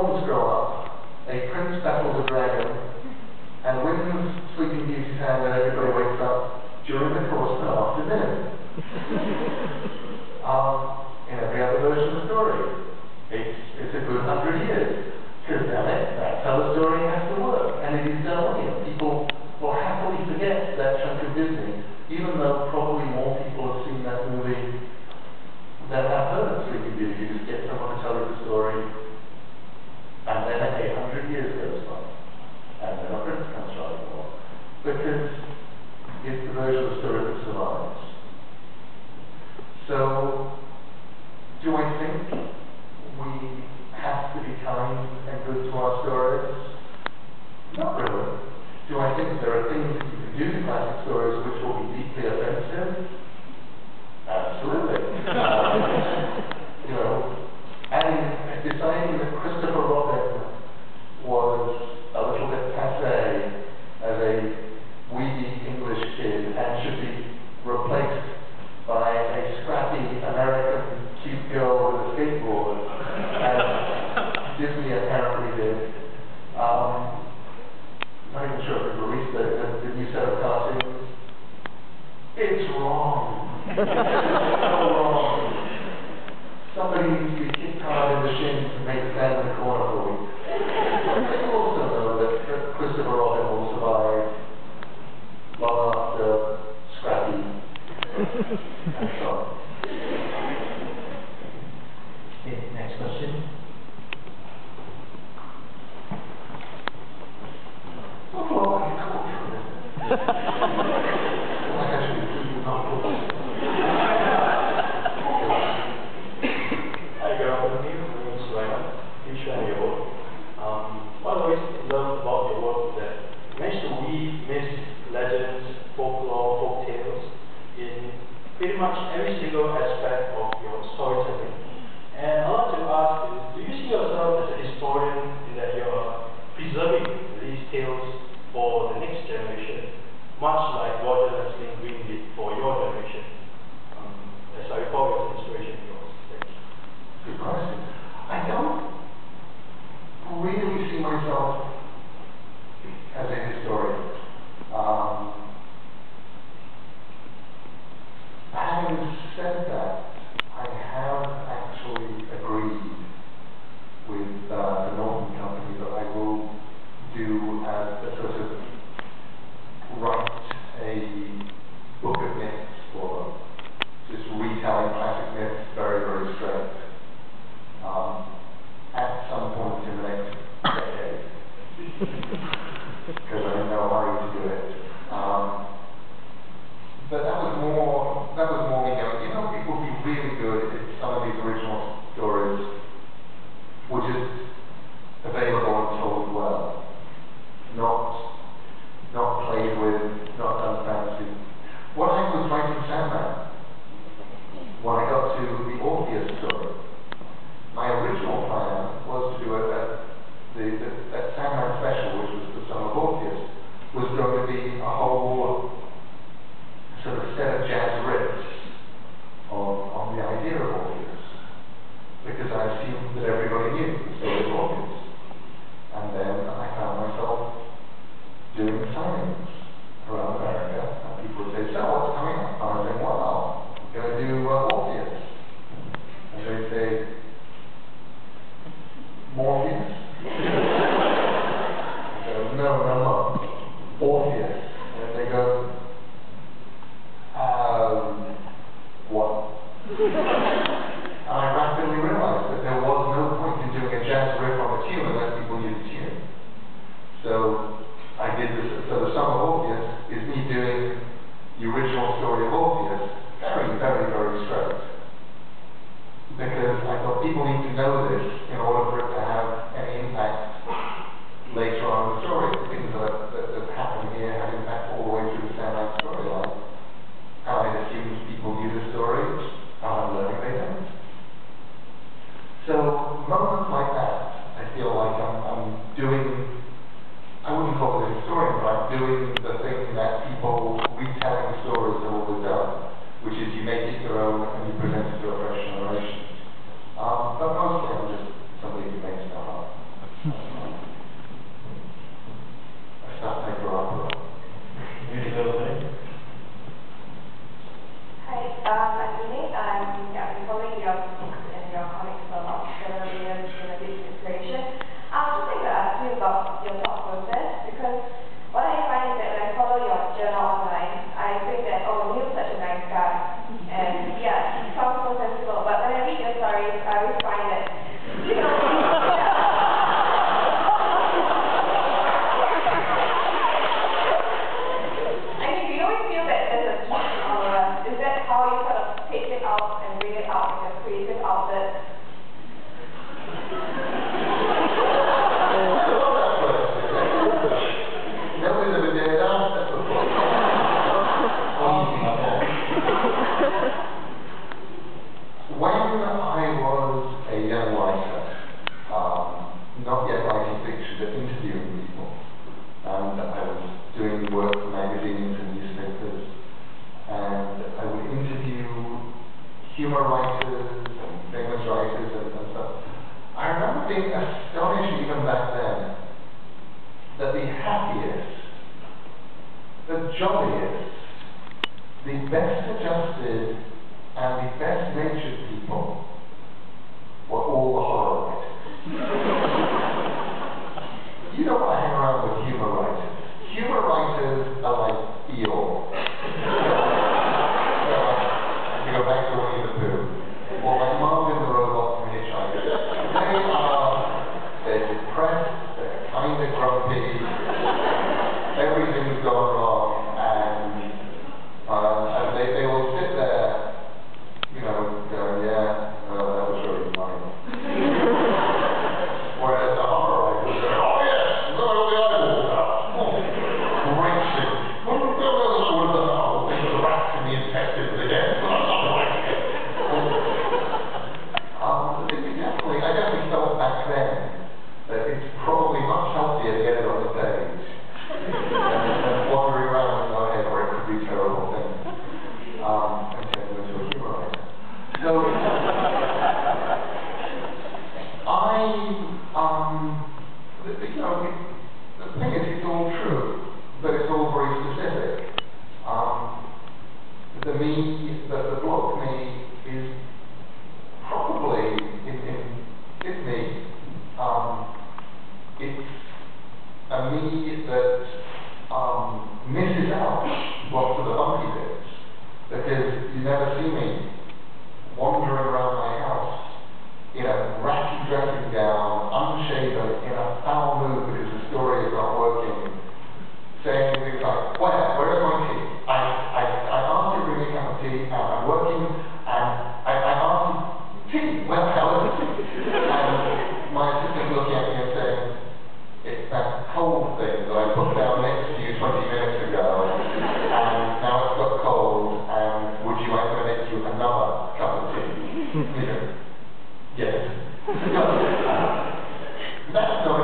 Orphans grow up, a prince battles a dragon, and wins Sleeping Beauty's hand, and everybody wakes up during the course of an afternoon. In every other version of the story, it's a good 100 years. Because that's how the story has to work, and it is done here. People will happily forget that chunk of Disney, even though probably more people have seen that movie than have heard of Sleeping Beauty. You just get someone to tell you the story, and then 100 years goes by, and then a prince comes riding along, because it's the version of the story that survives. So, do I think we have to be kind and good to our stories? Not really. Do I think there are things that you can do to classic stories which will be deeply offensive? Absolutely. And deciding that Christopher Robin was a little bit passé as a weedy English kid and should be replaced by a scrappy American cute girl with a skateboard, as Disney apparently did. I'm not even sure if they've released the new set of cartoons. It's wrong. It's so wrong. Somebody needs to be kicked hard in the shins and make a stand in the corner for a week. But you also know that Christopher Robin will survive long after Scrappy and so on. Okay, next question. Oh, I can talk for a minute. I actually do not talk. Hi, good afternoon. My name is Gaiman. Please share your work. What I always love about your work is that you manage to weave myths, legends, folklore, folk tales in pretty much every single aspect of your storytelling. And I'd like to ask is, do you see yourself as a historian in that you are preserving these tales for the next generation, much like Roger Leslie Green did for your generation? As I recall, it was an inspiration of yours. Thank you. Good question. I don't really see myself as a historian. Having said that, I have actually agreed with the Norton Company that I will do a sort of write a book of myths for them. Just retelling classic myths very, very straight. At some point in the next decade. Because I'm in no hurry to do it. But that was more me going, it would be really good if some of these original stories were just available and told well. Not played with, not done fancy. When I was writing Sandman, when I got to the Orpheus story, my original plan was to do that Sandman special, which was the Song of Orpheus, was going to be a whole sort of set of jazz riffs on the idea of Orpheus, because I assumed that everybody knew the story of Orpheus. And then I found myself doing signings around America, and people would say, so what's coming up? And I'd say, well, I'm going to do Orpheus. And they'd say, Morpheus? I go, no, Orpheus. And they go, what? And I rapidly realized that there was no point in doing a jazz riff on a tune unless people knew the tune. So I did this. So the Song of Orpheus is me doing the original story of Orpheus very, very, very straight. Because I thought people need to know this in order for it to have any impact later on in the story. The things that happen here have impact all the way through the Sandman storyline. And I assumed people knew the story, and I'm learning they don't. So moments like that, I feel like I'm doing, I wouldn't call it a historian, but I'm doing the thing that people retelling stories have always done, which is you make it your own and you present it to a fresh generation. But mostly I'm just somebody who makes stuff up. writer, not yet writing fiction, but interviewing people. And I was doing work for magazines and newspapers, and I would interview humor writers and famous writers and stuff. I remember being astonished even back then that the happiest, the jolliest, the best adjusted, and the best natured people were all the horror writers. You don't want to hang around with humor writers. Humor writers are like Eeyore. To go back to Winnie the Pooh, or like Marvin the Robot from Hitchhiker. They're depressed, they're kind of grumpy, everything's gone wrong, and they will sit there, you know, going, yeah, that was really funny. Whereas the horror writers go, oh yes, look at all the eyeballs out. Oh, great scene. The rats in the intestines again. I definitely felt back then that it's probably much healthier to get it on the page than wandering around in my head where it could be terrible things. And turn into a humor writer. So the thing is, it's all true, but it's all very specific. The book me is probably it's me. It's a me that misses out lots of the bumpy bits, because you never see me wandering around my house in a ratty dressing gown, unshaven, in a foul mood because the story is not working, saying things like, where's my tea? I asked you to bring me a cup of tea, and I'm working, and I asked you, tea, where the hell is it? And my assistant looking at me and saying, it's that cold thing that I put down next to you 20 minutes ago, and now it's got cold, and would you like me to make you another cup of tea? You go, yes. That's not